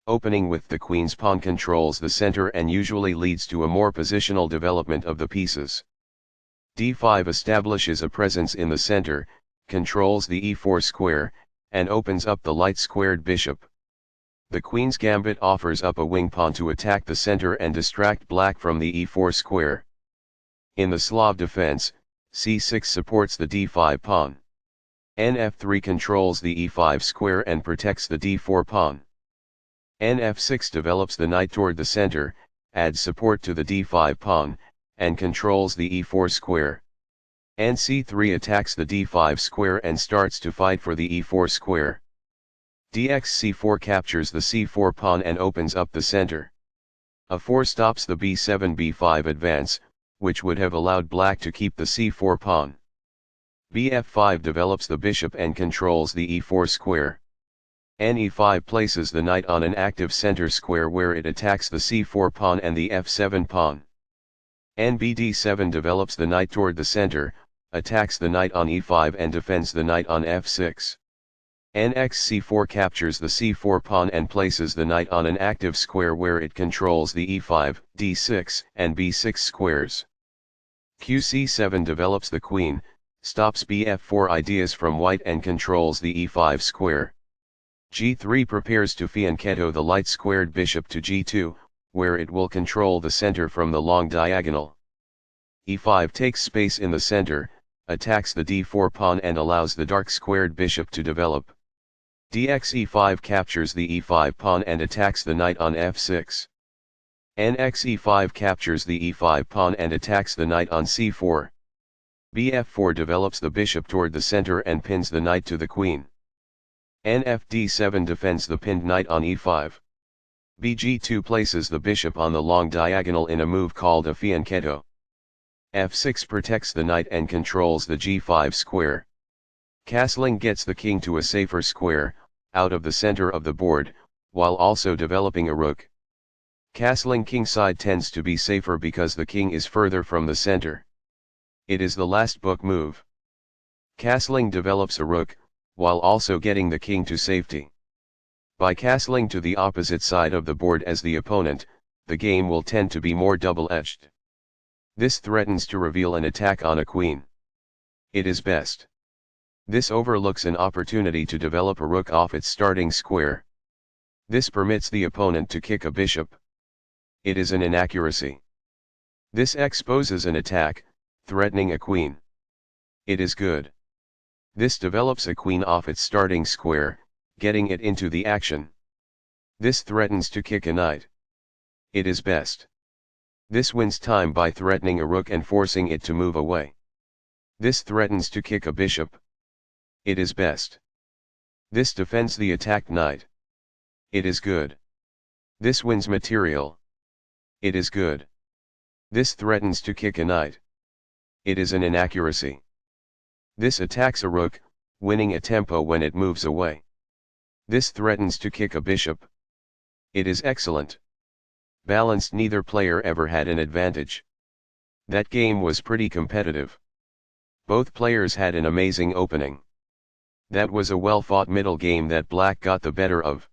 Opening with the queen's pawn controls the center and usually leads to a more positional development of the pieces. d5 establishes a presence in the center, controls the e4 square, and opens up the light-squared bishop. The queen's gambit offers up a wing pawn to attack the center and distract black from the e4 square. In the Slav defense, c6 supports the d5 pawn. Nf3 controls the e5 square and protects the d4 pawn. Nf6 develops the knight toward the center, adds support to the d5 pawn, and controls the e4 square. Nc3 attacks the d5 square and starts to fight for the e4 square. Dxc4 captures the c4 pawn and opens up the center. A4 stops the b7-b5 advance, which would have allowed black to keep the c4 pawn. Bf5 develops the bishop and controls the e4 square. Ne5 places the knight on an active center square where it attacks the c4 pawn and the f7 pawn. Nbd7 develops the knight toward the center, attacks the knight on e5 and defends the knight on f6. Nxc4 captures the c4 pawn and places the knight on an active square where it controls the e5, d6, and b6 squares. Qc7 develops the queen, stops bf4 ideas from white and controls the e5 square. G3 prepares to fianchetto the light-squared bishop to g2, where it will control the center from the long diagonal. E5 takes space in the center, attacks the d4 pawn and allows the dark-squared bishop to develop. Dxe5 captures the e5 pawn and attacks the knight on f6. Nxe5 captures the e5 pawn and attacks the knight on c4. Bf4 develops the bishop toward the center and pins the knight to the queen. Nfd7 defends the pinned knight on e5. Bg2 places the bishop on the long diagonal in a move called a fianchetto. F6 protects the knight and controls the g5 square. Castling gets the king to a safer square, out of the center of the board, while also developing a rook. Castling kingside tends to be safer because the king is further from the center. It is the last book move. Castling develops a rook, while also getting the king to safety. By castling to the opposite side of the board as the opponent, the game will tend to be more double-edged. This threatens to reveal an attack on a queen. It is best. This overlooks an opportunity to develop a rook off its starting square. This permits the opponent to kick a bishop. It is an inaccuracy. This exposes an attack, threatening a queen. It is good. This develops a queen off its starting square, getting it into the action. This threatens to kick a knight. It is best. This wins time by threatening a rook and forcing it to move away. This threatens to kick a bishop. It is best. This defends the attacked knight. It is good. This wins material. It is good. This threatens to kick a knight. It is an inaccuracy. This attacks a rook, winning a tempo when it moves away. This threatens to kick a bishop. It is excellent. Balanced, neither player ever had an advantage. That game was pretty competitive. Both players had an amazing opening. That was a well-fought middle game that black got the better of.